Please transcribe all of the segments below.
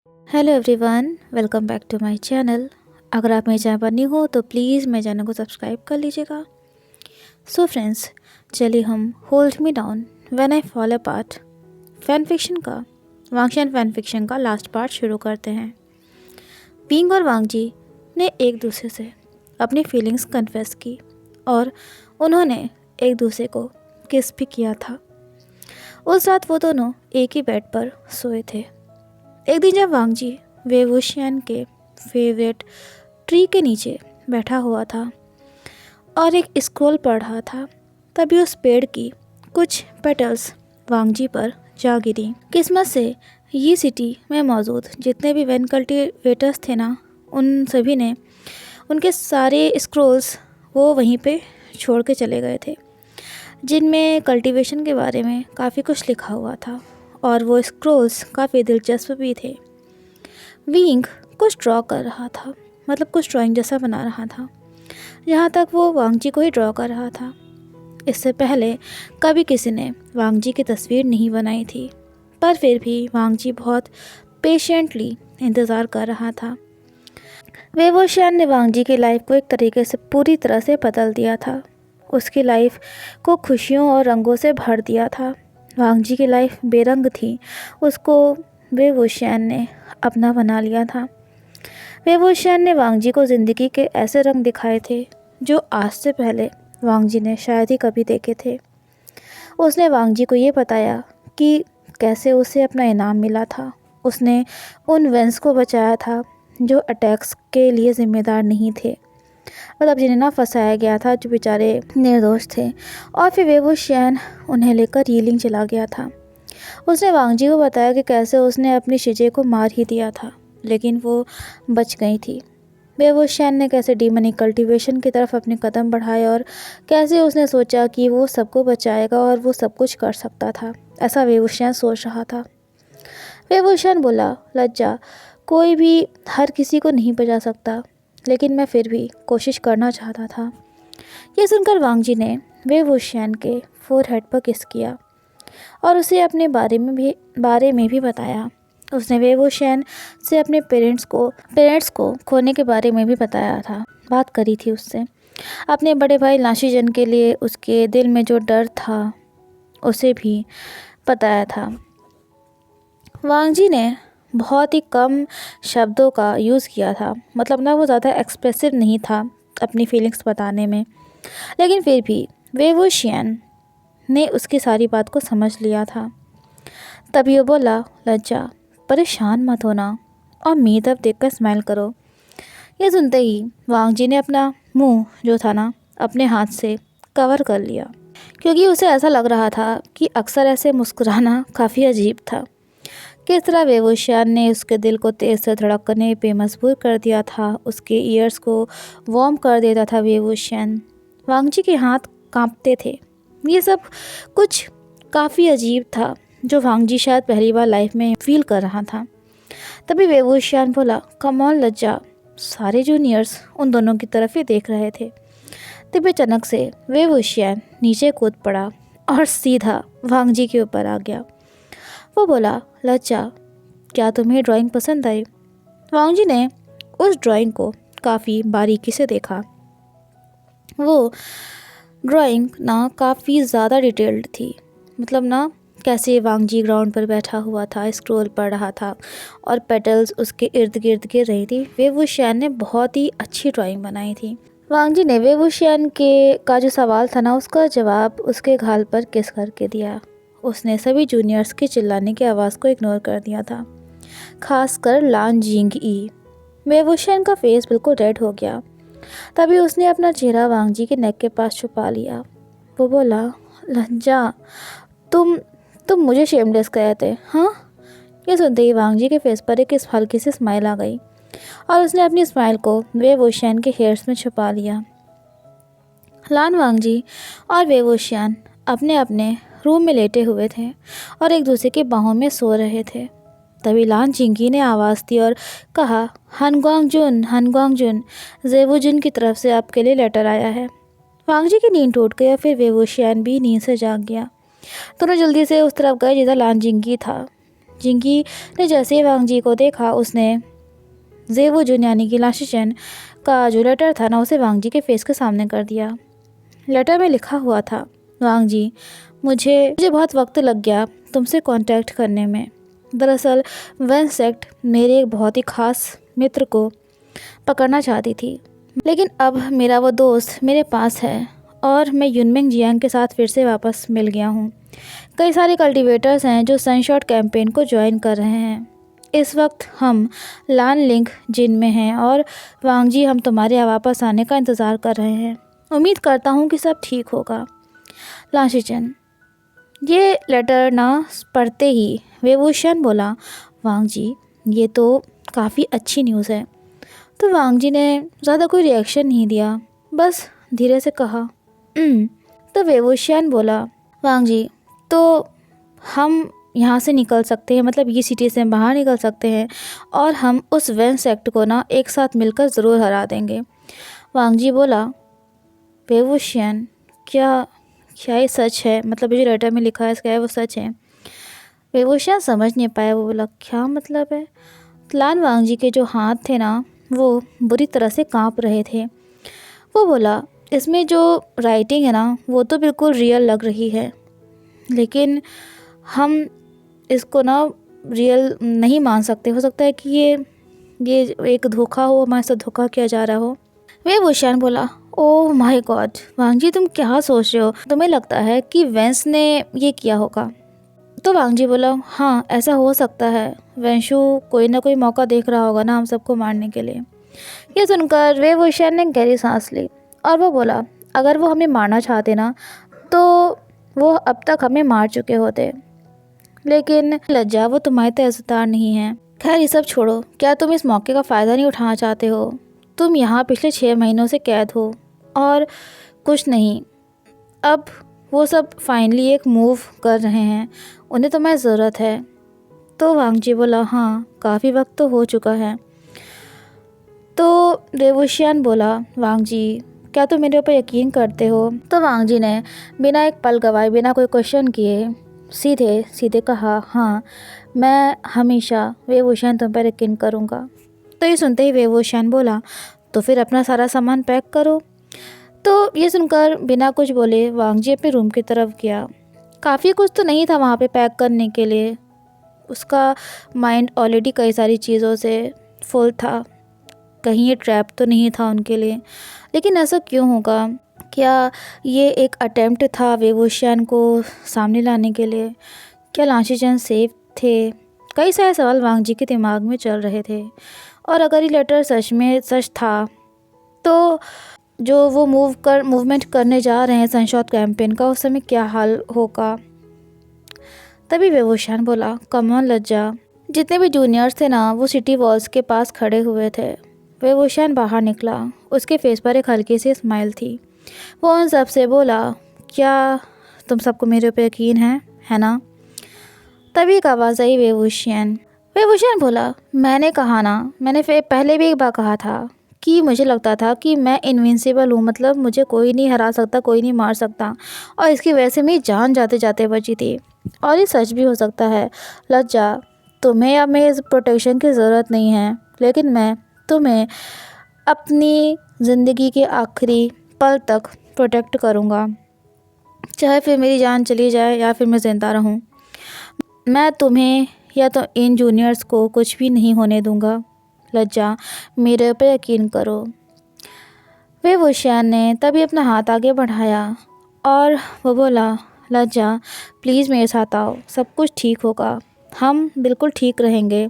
Hello everyone, welcome back to my channel. अगर आप मेरे चैनल पर न्यू हो तो प्लीज़ मेरे चैनल को सब्सक्राइब कर लीजिएगा। सो फ्रेंड्स, चलिए हम hold me down when I fall apart fan fiction का वांगशन फैन फिक्शन का लास्ट पार्ट शुरू करते हैं। पिंग और वांगजी ने एक दूसरे से अपनी फीलिंग्स कन्फेस की और उन्होंने एक दूसरे को किस भी किया था। उस रात वो दोनों एक ही बेड पर सोए थे। एक दिन जब वांगजी वेवुशियन के फेवरेट ट्री के नीचे बैठा हुआ था और एक स्क्रॉल पढ़ रहा था, तभी उस पेड़ की कुछ पेटल्स वांगजी पर जा गिरी। किस्मत से ये सिटी में मौजूद जितने भी वैन कल्टीवेटर्स थे ना, उन सभी ने उनके सारे स्क्रॉल्स वो वहीं पे छोड़ के चले गए थे, जिनमें कल्टीवेशन के बारे में काफ़ी कुछ लिखा हुआ था और वो स्क्रॉल्स काफ़ी दिलचस्प भी थे। विंग कुछ ड्रॉ कर रहा था, मतलब कुछ ड्राइंग जैसा बना रहा था। जहाँ तक वो वांगजी को ही ड्रॉ कर रहा था। इससे पहले कभी किसी ने वांगजी की तस्वीर नहीं बनाई थी, पर फिर भी वांगजी बहुत पेशेंटली इंतज़ार कर रहा था। वेवोशियन ने वांगजी की लाइफ को एक तरीके से पूरी तरह से बदल दिया था। उसकी लाइफ को खुशियों और रंगों से भर दिया था। वांगजी की लाइफ बेरंग थी, उसको वेवोशियन ने अपना बना लिया था। वेवोशियन ने वांगजी को ज़िंदगी के ऐसे रंग दिखाए थे जो आज से पहले वांगजी ने शायद ही कभी देखे थे। उसने वांगजी को ये बताया कि कैसे उसे अपना इनाम मिला था। उसने उन वेंस को बचाया था जो अटैक्स के लिए ज़िम्मेदार नहीं थे, मतलब जिन्हें ना फंसाया गया था, जो बेचारे निर्दोष थे। और फिर वेवोशियन उन्हें लेकर यीलिंग चला गया था। उसने वांगजी को बताया कि कैसे उसने अपनी शिजे को मार ही दिया था, लेकिन वो बच गई थी। वेवोशियन ने कैसे डीमनिक कल्टीवेशन की तरफ अपने कदम बढ़ाए और कैसे उसने सोचा कि वो सबको बचाएगा और वो सब कुछ कर सकता था। ऐसा वेवोशियन सोच रहा था। वेवोशियन बोला, लज्जा, कोई भी हर किसी को नहीं बचा सकता, लेकिन मैं फिर भी कोशिश करना चाहता था। ये सुनकर वांगजी ने वेवोशियन के फोरहेड पर किस किया और उसे अपने बारे में भी बताया। उसने वेवोशियन से अपने पेरेंट्स को खोने के बारे में भी बताया था, बात करी थी उससे। अपने बड़े भाई लाशीजन के लिए उसके दिल में जो डर था उसे भी बताया था। वांगजी ने बहुत ही कम शब्दों का यूज़ किया था, मतलब ना वो ज़्यादा एक्सप्रेसिव नहीं था अपनी फीलिंग्स बताने में, लेकिन फिर भी वेवोशियन ने उसकी सारी बात को समझ लिया था। तभी वो बोला, लज्जा, परेशान मत होना और मेरी तरफ देखकर स्माइल करो। ये सुनते ही वांगजी ने अपना मुंह जो था ना अपने हाथ से कवर कर लिया, क्योंकि उसे ऐसा लग रहा था कि अक्सर ऐसे मुस्कुराना काफ़ी अजीब था। किस तरह वेवोशियन ने उसके दिल को तेज़ से धड़कने पे मजबूर कर दिया था, उसके ईयर्स को वार्म कर देता था वेवोशियन। वांगजी के हाथ कांपते थे। ये सब कुछ काफ़ी अजीब था, जो वांगजी शायद पहली बार लाइफ में फील कर रहा था। तभी वेवोशियन बोला, कम ऑन लज्जा। सारे जूनियर्स उन दोनों की तरफ ही देख रहे थे। तभी अचानक से वेवोशियन नीचे कूद पड़ा और सीधा वांगजी के ऊपर आ गया। वो बोला, लज्जा, क्या तुम्हें ड्राइंग पसंद आई? वांगजी ने उस ड्राइंग को काफ़ी बारीकी से देखा। वो ड्राइंग ना काफ़ी ज़्यादा डिटेल्ड थी, मतलब ना कैसे वांगजी ग्राउंड पर बैठा हुआ था, स्क्रॉल पढ़ रहा था और पेटल्स उसके इर्द गिर्द गिर रही थी। वेवोशियन ने बहुत ही अच्छी ड्राइंग बनाई थी। वांगजी ने वेवोशियन के का जो सवाल था ना, उसका जवाब उसके गाल पर किस करके दिया। उसने सभी जूनियर्स के चिल्लाने की आवाज़ को इग्नोर कर दिया था, खासकर लान जिंग ई। वेवोशियन का फेस बिल्कुल रेड हो गया। तभी उसने अपना चेहरा वांगजी के नेक के पास छुपा लिया। वो बोला, लज्जा, तुम तुम मुझे शेमलेस कहते, हाँ? ये सुनते ही वांगजी के फेस पर एक हल्की सी स्माइल आ गई और उसने अपनी स्माइल को वेवोशियन के हेयर्स में छुपा लिया। लान वांगजी और वेवोशियन अपने अपने रूम में लेटे हुए थे और एक दूसरे की बाहों में सो रहे थे। तभी लान चिंकी ने आवाज़ दी और कहा, हनग्वांगजुन, जेवुजुन की तरफ से आपके लिए लेटर आया है। वांगजी की नींद टूट गई और फिर वेवोशियन भी नींद से जाग गया। दोनों जल्दी से उस तरफ गए जिधर लान जिंगी था। जिंगी ने जैसे ही वांग जी को देखा, उसने जेवो जुन यानी कि लाशिचन का जो लेटर था ना, उसे वांग जी के फेस के सामने कर दिया। लेटर में लिखा हुआ था, वांग जी, मुझे बहुत वक्त लग गया तुमसे कांटेक्ट करने में। दरअसल वन सेक्ट मेरे एक बहुत ही खास मित्र को पकड़ना चाहती थी, लेकिन अब मेरा वो दोस्त मेरे पास है और मैं युनमिंग जियांग के साथ फिर से वापस मिल गया हूँ। कई सारे कल्टीवेटर्स हैं जो सनशॉट कैंपेन को ज्वाइन कर रहे हैं। इस वक्त हम लान लिंक जिन में हैं और वांग जी, हम तुम्हारे वापस आने का इंतज़ार कर रहे हैं। उम्मीद करता हूँ कि सब ठीक होगा। लाशिचन, ये लेटर ना पढ़ते ही वेवूशियन बोला, वांग जी, ये तो काफ़ी अच्छी न्यूज़ है। तो वांग जी ने ज़्यादा कोई रिएक्शन नहीं दिया, बस धीरे से कहा, तो वेवूशियन बोला, वांग जी, तो हम यहाँ से निकल सकते हैं, मतलब ये सिटी से बाहर निकल सकते हैं और हम उस वेन सेक्ट को ना एक साथ मिलकर ज़रूर हरा देंगे। वांग जी बोला, वेवूशियन, क्या ये सच है? मतलब ये जो लेटर में लिखा है इसका है वो सच है? वेवूशियन समझ नहीं पाया, वो बोला, क्या मतलब है? लान वांग जी के जो हाथ थे ना, वो बुरी तरह से कांप रहे थे। वो बोला, इसमें जो राइटिंग है ना, वो तो बिल्कुल रियल लग रही है, लेकिन हम इसको ना रियल नहीं मान सकते। हो सकता है कि ये एक धोखा हो, हमारे साथ धोखा किया जा रहा हो। वे वुशियान बोला, ओह माय गॉड, वांग जी तुम क्या सोच रहे हो? तुम्हें लगता है कि वेंस ने ये किया होगा? तो वांग जी बोला, हाँ ऐसा हो सकता है। वेंशु कोई ना कोई मौका देख रहा होगा ना हम सबको मारने के लिए। ये सुनकर वे वुशियान ने गहरी सांस ली और वो बोला, अगर वो हमें मारना चाहते ना तो वो अब तक हमें मार चुके होते, लेकिन लज्जा, वो तुम्हारे तहसीलदार नहीं है। खैर ये सब छोड़ो, क्या तुम इस मौके का फ़ायदा नहीं उठाना चाहते हो? तुम यहाँ पिछले 6 महीनों से कैद हो और कुछ नहीं। अब वो सब फाइनली एक मूव कर रहे हैं, उन्हें तुम्हारी ज़रूरत है। तो वांग जी बोला, हाँ काफ़ी वक्त तो हो चुका है। तो रेवुशियान बोला, वांग जी, क्या तुम मेरे ऊपर यकीन करते हो? तो वांग जी ने बिना एक पल गवाए, बिना कोई क्वेश्चन किए सीधे सीधे कहा, हाँ मैं हमेशा वेवूशियान तुम पर यकीन करूँगा। तो ये सुनते ही वेवूशियान बोला, तो फिर अपना सारा सामान पैक करो। तो ये सुनकर बिना कुछ बोले वांग जी अपने रूम की तरफ गया। काफ़ी कुछ तो नहीं था वहाँ पे पैक करने के लिए, उसका माइंड ऑलरेडी कई सारी चीज़ों से फुल था। कहीं ये ट्रैप तो नहीं था उनके लिए, लेकिन ऐसा क्यों होगा? क्या ये एक अटेम्प्ट था वेवूशियान को सामने लाने के लिए? क्या लाशिचन सेफ थे? कई सारे सवाल वांग जी के दिमाग में चल रहे थे। और अगर ये लेटर सच में सच था, तो जो वो मूवमेंट करने जा रहे हैं सनशॉट कैंपेन का, उस समय क्या हाल होगा? तभी वेवूशियान बोला, कम ऑन लज्जा। जितने भी जूनियर्स थे ना, वो सिटी वॉल्स के पास खड़े हुए थे। वेवूशियान बाहर निकला, उसके फेस पर एक हल्की सी स्माइल थी। वो उन सब से बोला, क्या तुम सबको मेरे ऊपर यकीन है ना? तभी एक आवाज़ आई, वेवूशियन बोला, मैंने कहा ना, मैंने पहले भी एक बार कहा था कि मुझे लगता था कि मैं इनविंसिबल हूँ, मतलब मुझे कोई नहीं हरा सकता, कोई नहीं मार सकता, और इसकी वजह से मेरी जान जाते जाते बची थी। और ये सच भी हो सकता है। लज्जा, तुम्हें अब मेरे प्रोटेक्शन की ज़रूरत नहीं है, लेकिन मैं तुम्हें अपनी ज़िंदगी के आखिरी पल तक प्रोटेक्ट करूँगा, चाहे फिर मेरी जान चली जाए या फिर मैं ज़िंदा रहूँ। मैं तुम्हें या तो इन जूनियर्स को कुछ भी नहीं होने दूँगा। लज्जा, मेरे पे यकीन करो। वेवूशियान ने तभी अपना हाथ आगे बढ़ाया और वो बोला, लज्जा प्लीज़ मेरे साथ आओ, सब कुछ ठीक होगा, हम बिल्कुल ठीक रहेंगे।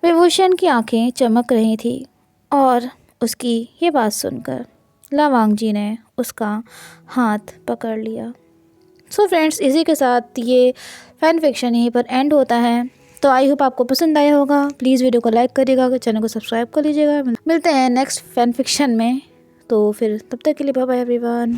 वेवूशियान की आंखें चमक रही थी और उसकी ये बात सुनकर लावांग जी ने उसका हाथ पकड़ लिया। सो फ्रेंड्स, इसी के साथ ये फ़ैन फिक्शन यहीं पर एंड होता है। तो आई होप आपको पसंद आया होगा। प्लीज़ वीडियो को लाइक करिएगा, चैनल को सब्सक्राइब कर लीजिएगा। मिलते हैं नेक्स्ट फ़ैन फिक्शन में। तो फिर तब तक के लिए बाय बाय एवरीवन।